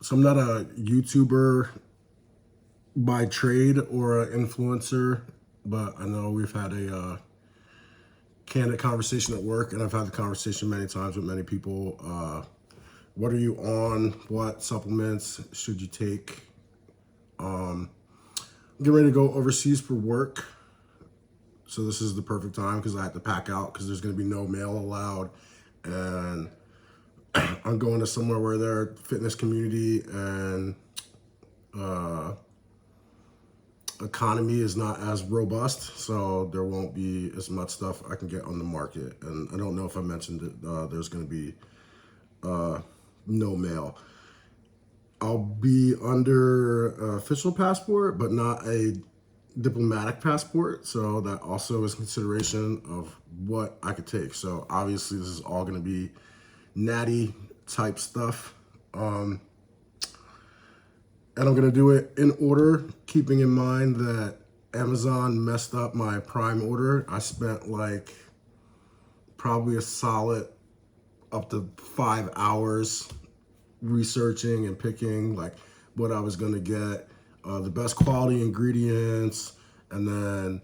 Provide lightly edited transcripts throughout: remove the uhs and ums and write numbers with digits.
So I'm not a YouTuber by trade or an influencer, but I know we've had a candid conversation at work, and I've had the conversation many times with many people. What are you on? What supplements should you take? I'm getting ready to go overseas for work. So this is the perfect time because I have to pack out because there's going to be no mail allowed. And I'm going to somewhere where their fitness community and economy is not as robust, so there won't be as much stuff I can get on the market. And I don't know if I mentioned it, there's going to be no mail. I'll be under official passport, but not a diplomatic passport. So that also is consideration of what I could take. So obviously this is all going to be natty type stuff. And I'm going to do it in order, keeping in mind that Amazon messed up my Prime order. I spent like probably a solid up to 5 hours researching and picking like what I was going to get, the best quality ingredients, and then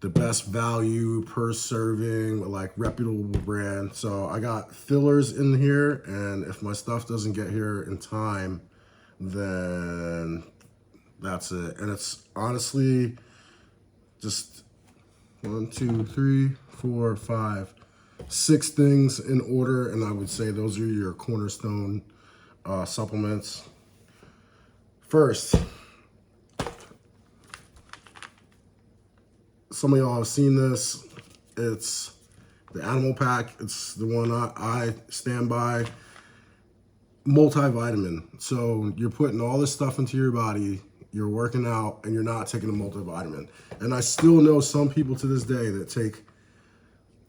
the best value per serving, like reputable brand. So I got fillers in here, and if my stuff doesn't get here in time, then that's it. And it's honestly just 1, 2, 3, 4, 5, 6 things in order, and I would say those are your cornerstone supplements. First, some of y'all have seen this. It's the Animal Pack. It's the one I stand by. Multivitamin. So you're putting all this stuff into your body, you're working out, and you're not taking a multivitamin. And I still know some people to this day that take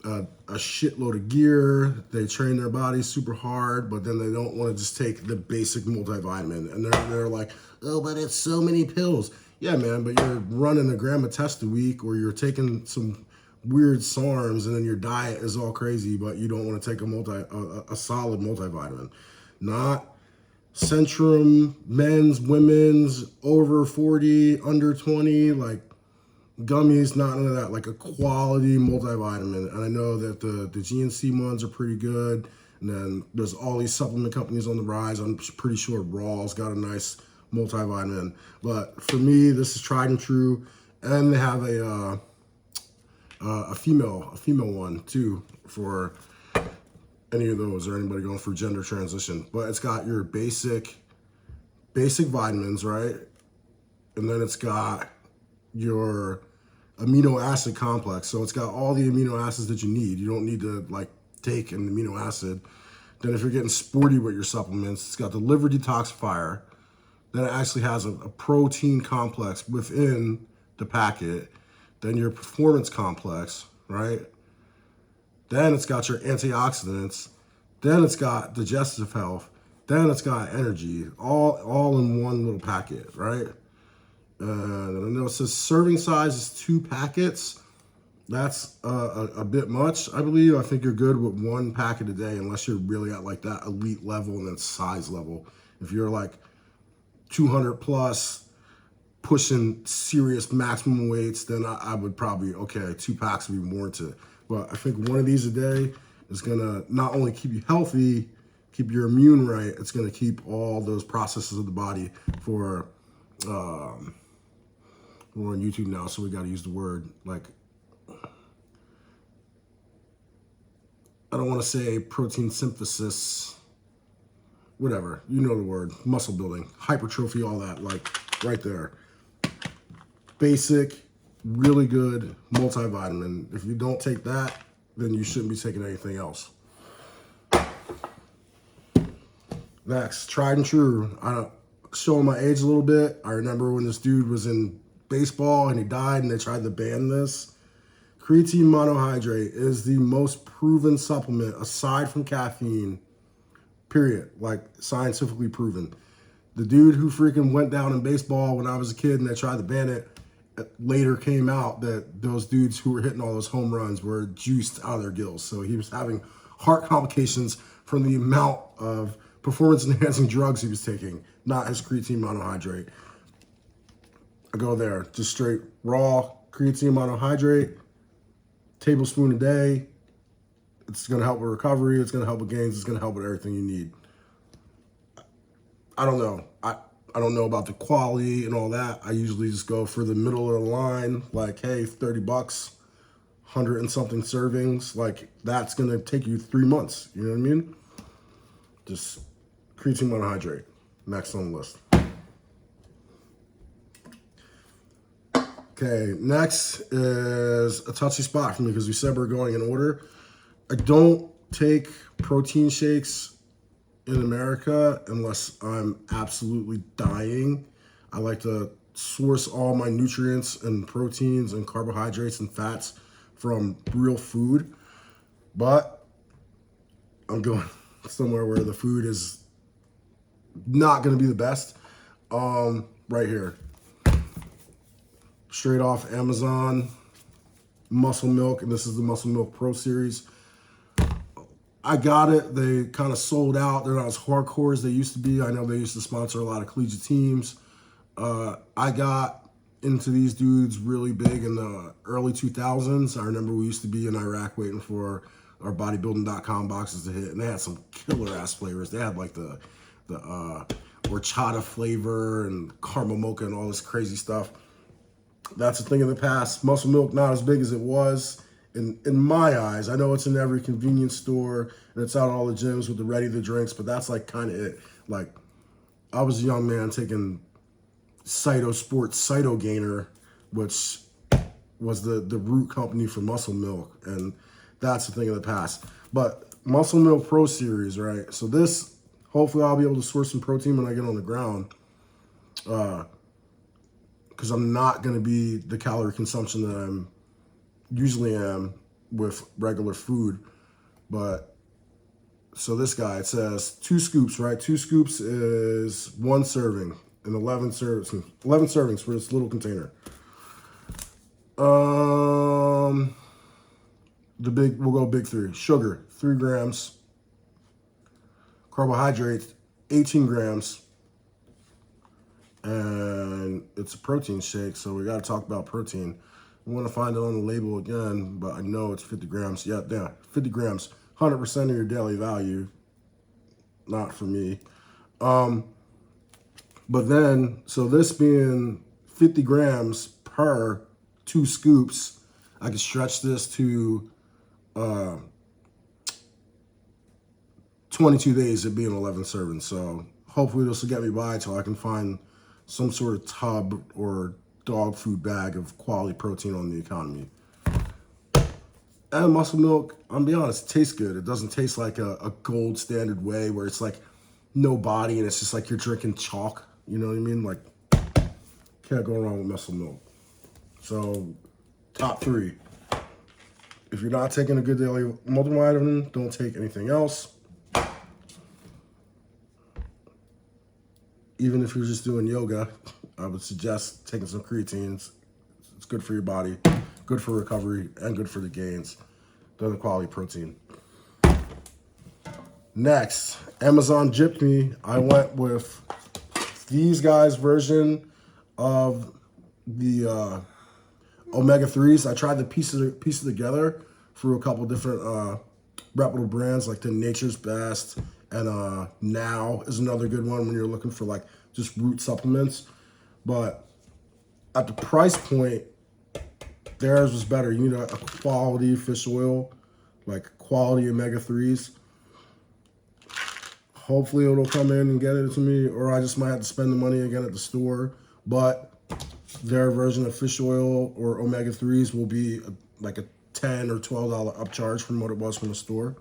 a shitload of gear, they train their bodies super hard, but then they don't want to just take the basic multivitamin. And they're like, oh, but it's so many pills. Yeah, man, but you're running a gram of test a week, or you're taking some weird SARMs, and then your diet is all crazy, but you don't want to take a solid multivitamin. Not Centrum, men's, women's, over 40, under 20, like gummies, not none of that, like a quality multivitamin. And I know that the GNC ones are pretty good. And then there's all these supplement companies on the rise. I'm pretty sure Raw's got a nice multivitamin. But for me, this is tried and true. And they have a female one too for any of those, or anybody going for gender transition. But it's got your basic vitamins, right? And then it's got your amino acid complex. So it's got all the amino acids that you need. You don't need to like take an amino acid. Then if you're getting sporty with your supplements, it's got the liver detoxifier. Then it actually has a protein complex within the packet. Then your performance complex, right? Then it's got your antioxidants. Then it's got digestive health. Then it's got energy, all in one little packet, right? And I know it says serving size is 2 packets. That's a bit much, I believe. I think you're good with 1 packet a day, unless you're really at like that elite level and then size level. If you're like 200 plus, pushing serious maximum weights, then I would probably, okay, 2 packs would be warranted. But I think 1 of these a day is gonna not only keep you healthy, keep your immune right, it's gonna keep all those processes of the body for, we're on YouTube now, so we gotta use the word, like, I don't wanna say protein synthesis, whatever, you know the word, muscle building, hypertrophy, all that, like right there. Basic, really good multivitamin. If you don't take that, then you shouldn't be taking anything else. Next, tried and true. Showing my age a little bit. I remember when this dude was in baseball and he died and they tried to ban this. Creatine monohydrate is the most proven supplement aside from caffeine, period. Like scientifically proven. The dude who freaking went down in baseball when I was a kid and they tried to ban it, later came out that those dudes who were hitting all those home runs were juiced out of their gills. So he was having heart complications from the amount of performance enhancing drugs he was taking, not his creatine monohydrate. I go there, just straight raw creatine monohydrate, tablespoon a day. It's going to help with recovery. It's going to help with gains. It's going to help with everything you need. I don't know. I don't know about the quality and all that. I usually just go for the middle of the line, like, hey, $30, 100 and something servings. Like, that's going to take you 3 months. You know what I mean? Just creatine monohydrate. Next on the list. Okay, next is a touchy spot for me because we said we're going in order. I don't take protein shakes in America unless I'm absolutely dying. I like to source all my nutrients and proteins and carbohydrates and fats from real food. But I'm going somewhere where the food is not going to be the best. Right here. Straight off Amazon, Muscle Milk, and this is the Muscle Milk Pro Series. I got it. They kind of sold out. They're not as hardcore as they used to be. I know they used to sponsor a lot of collegiate teams. I got into these dudes really big in the early 2000s. I remember we used to be in Iraq waiting for our bodybuilding.com boxes to hit, and they had some killer ass flavors. They had like the horchata flavor and caramel mocha and all this crazy stuff. That's a thing in the past. Muscle Milk, not as big as it was in my eyes. I know it's in every convenience store and it's out at all the gyms with the ready-to-drinks, but that's like kind of it. Like, I was a young man taking Cytosports Cyto Gainer, which was the root company for Muscle Milk, and that's the thing of the past. But Muscle Milk Pro Series, right? So this, hopefully I'll be able to source some protein when I get on the ground. Because I'm not going to be the calorie consumption that I'm usually am with regular food. But so this guy, it says 2 scoops, right? 2 scoops is 1 serving and 11 servings for this little container. We'll go big 3. Sugar, 3 grams. Carbohydrates, 18 grams. And it's a protein shake, so we got to talk about protein. I want to find it on the label again, but I know it's 50 grams. Yeah, 50 grams, 100% of your daily value. Not for me. But then, so this being 50 grams per 2 scoops, I can stretch this to 22 days of being 11 servings. So hopefully this will get me by till I can find some sort of tub or dog food bag of quality protein on the economy. And Muscle Milk, I'm be honest, it tastes good. It doesn't taste like a gold standard whey where it's like no body and it's just like you're drinking chalk. You know what I mean? Like, can't go wrong with Muscle Milk. So, top 3. If you're not taking a good daily multivitamin, don't take anything else. Even if you're just doing yoga, I would suggest taking some creatines. It's good for your body, good for recovery, and good for the gains. Another quality protein. Next, Amazon gypped me. I went with these guys' version of the omega-3s. I tried to piece it together through a couple different reputable brands like the Nature's Best, and Now is another good one when you're looking for like just root supplements. But at the price point, theirs was better. You need a quality fish oil, like quality omega-3s. Hopefully it'll come in and get it to me, or I just might have to spend the money again at the store. But their version of fish oil or omega-3s will be like a $10 or $12 upcharge from what it was from the store.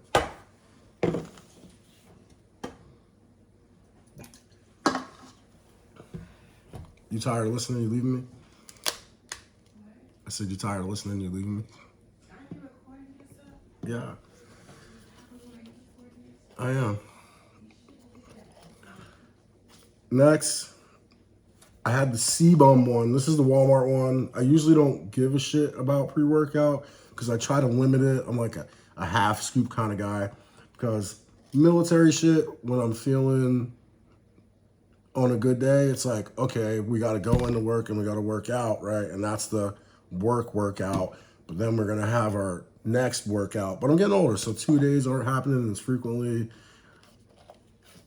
You tired of listening? You leaving me? I said you tired of listening? You leaving me? Are you recording yourself? Yeah, I am. Next, I had the C-Bum one. This is the Walmart one. I usually don't give a shit about pre-workout because I try to limit it. I'm like a half scoop kind of guy because military shit, when I'm feeling on a good day, it's like, okay, we got to go into work and we got to work out, right? And that's the workout. But then we're going to have our next workout. But I'm getting older, so 2 days aren't happening as frequently.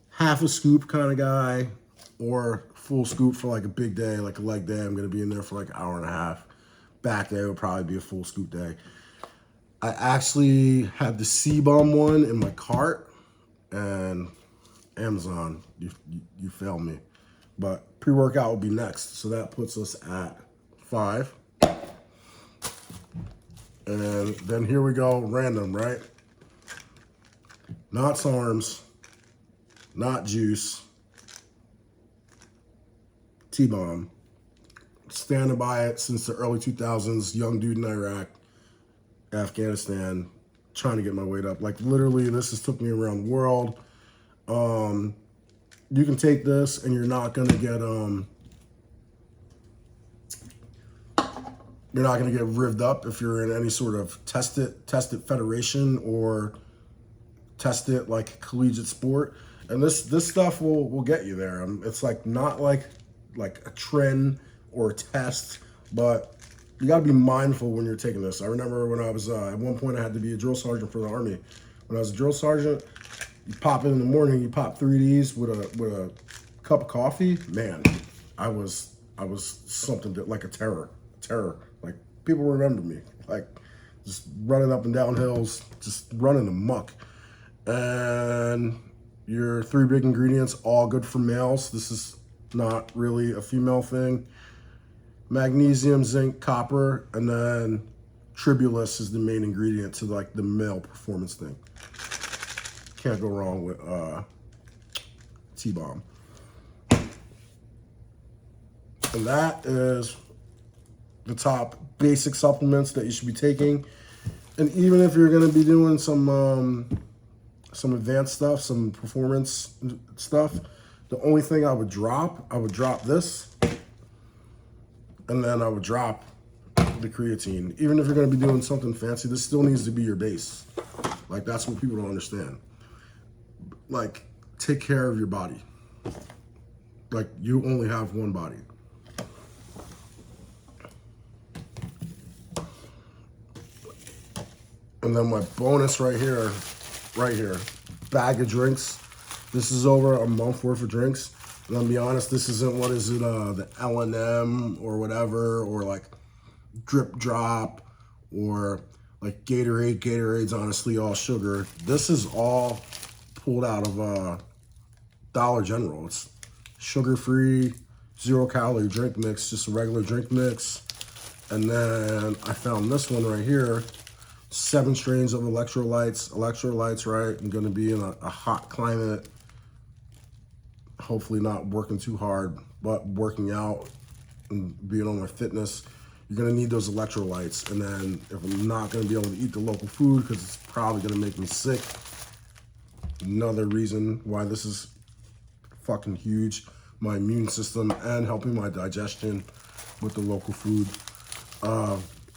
Half a scoop kind of guy, or full scoop for like a big day, like a leg day. I'm going to be in there for like an hour and a half. Back day would probably be a full scoop day. I actually had the C-bomb one in my cart, and Amazon, you failed me. But pre-workout will be next. So that puts us at 5. And then here we go, random, right? Not SARMs, not juice, T-bomb. Standing by it since the early 2000s, young dude in Iraq, Afghanistan, trying to get my weight up. Like literally, this has took me around the world. You can take this and you're not gonna get rived up if you're in any sort of tested federation or tested like collegiate sport. And this stuff will get you there. It's like not like a trend or a test, but you got to be mindful when you're taking this. I remember when I was at one point I had to be a drill sergeant for the Army. When I was a drill sergeant, you pop it in the morning, you pop 3 Ds with a cup of coffee. Man, I was something that, like a terror. Like people remember me, like just running up and down hills, just running amok. And your 3 big ingredients, all good for males. This is not really a female thing. Magnesium, zinc, copper, and then tribulus is the main ingredient to like the male performance thing. Can't go wrong with T-bomb. And that is the top basic supplements that you should be taking. And even if you're going to be doing some advanced stuff, some performance stuff, the only thing I would drop this, and then I would drop the creatine. Even if you're going to be doing something fancy, this still needs to be your base. Like, that's what people don't understand. Like, take care of your body. Like, you only have one body. And then my bonus right here, bag of drinks. This is over a month worth of drinks. And I'll be honest, this isn't, the L&M or whatever, or like Drip Drop, or like Gatorade. Gatorade's honestly all sugar. This is all pulled out of Dollar General. It's sugar-free, 0-calorie drink mix, just a regular drink mix. And then I found this one right here, 7 strains of electrolytes, right? I'm gonna be in a hot climate, hopefully not working too hard, but working out and being on my fitness. You're gonna need those electrolytes. And then if I'm not gonna be able to eat the local food because it's probably gonna make me sick, another reason why this is fucking huge, my immune system and helping my digestion with the local food.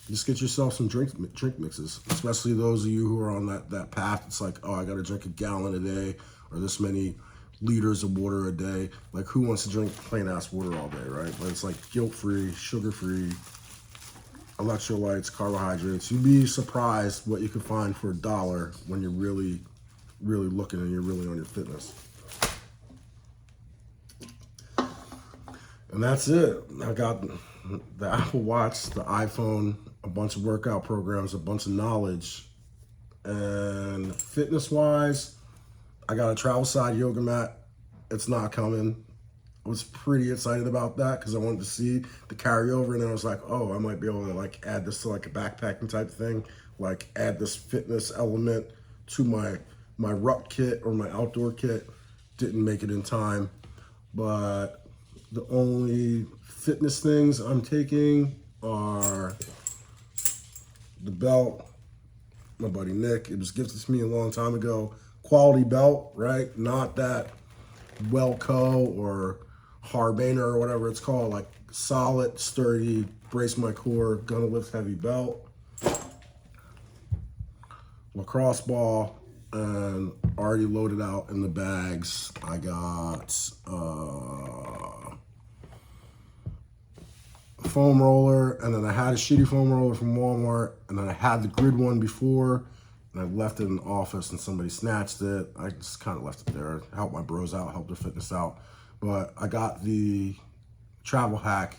Just get yourself some drink mixes, especially those of you who are on that path. It's like, oh, I got to drink a gallon a day or this many liters of water a day. Like, who wants to drink plain ass water all day, right? But it's like guilt-free, sugar-free, electrolytes, carbohydrates. You'd be surprised what you can find for $1 when you're really, really looking and you're really on your fitness. And that's it. I got the Apple Watch, the iPhone, a bunch of workout programs, a bunch of knowledge. And fitness-wise, I got a travel side yoga mat. It's not coming. I was pretty excited about that because I wanted to see the carryover, and then I was like, oh, I might be able to like add this to like a backpacking type thing, like add this fitness element to my ruck kit or my outdoor kit. Didn't make it in time, but the only fitness things I'm taking are the belt, my buddy Nick. It was gifted to me a long time ago. Quality belt, right? Not that Welco or Harbiner or whatever it's called. Like solid, sturdy, brace my core, gonna lift heavy belt. Lacrosse ball and already loaded out in the bags. I got a foam roller, and then I had a shitty foam roller from Walmart, and then I had the grid one before, and I left it in the office and somebody snatched it. I just kind of left it there, helped my bros out, helped their fitness out. But I got the travel hack.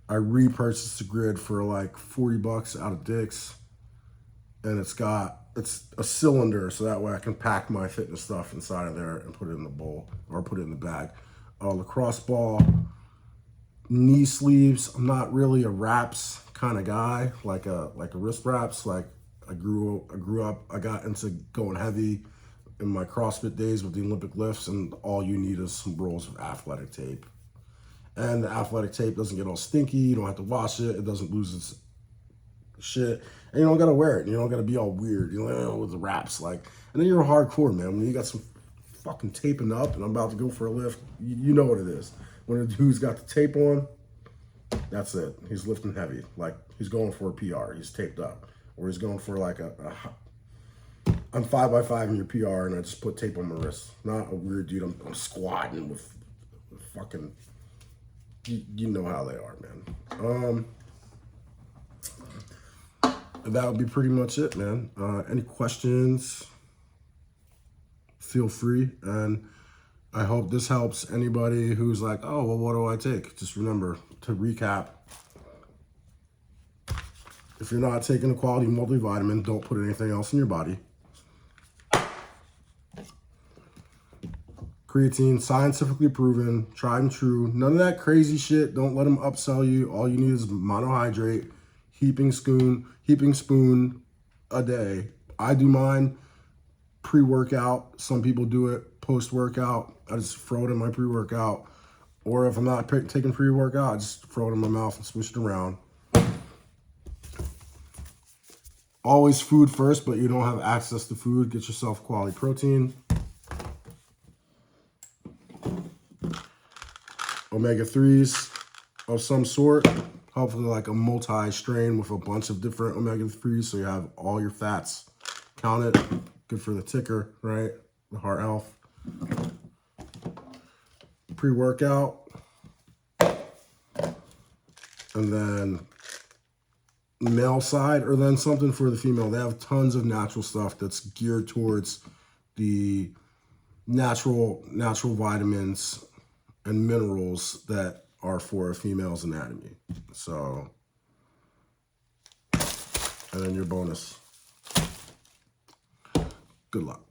I repurchased the grid for like 40 bucks out of Dick's, and it's a cylinder, so that way I can pack my fitness stuff inside of there and put it in the bowl or put it in the bag. Lacrosse ball, knee sleeves. I'm not really a wraps kind of guy, like a wrist wraps. Like I grew up, I got into going heavy in my CrossFit days with the Olympic lifts, and all you need is some rolls of athletic tape. And the athletic tape doesn't get all stinky. You don't have to wash it. It doesn't lose its shit. And you don't gotta wear it. You don't gotta be all weird, you know, with the wraps. Like, and then you're hardcore, man. When you got some fucking taping up and I'm about to go for a lift, you know what it is. When a dude's got the tape on, that's it. He's lifting heavy. Like, he's going for a PR. He's taped up. Or he's going for like I'm 5x5 in your PR and I just put tape on my wrist. Not a weird dude. I'm squatting with fucking... You know how they are, man. That would be pretty much it, man. Any questions, feel free. And I hope this helps anybody who's like, oh, well, what do I take? Just remember to recap. If you're not taking a quality multivitamin, don't put anything else in your body. Creatine, scientifically proven, tried and true. None of that crazy shit. Don't let them upsell you. All you need is monohydrate, heaping spoon a day. I do mine pre-workout. Some people do it post-workout. I just throw it in my pre-workout. Or if I'm not taking pre-workout, I just throw it in my mouth and swish it around. Always food first, but you don't have access to food. Get yourself quality protein. Omega-3s of some sort, hopefully like a multi-strain with a bunch of different omega-3s, so you have all your fats counted. Good for the ticker, right? The heart health. Pre-workout. And then male side, or then something for the female. They have tons of natural stuff that's geared towards the natural vitamins and minerals that are for a female's anatomy. So, and then your bonus. Good luck.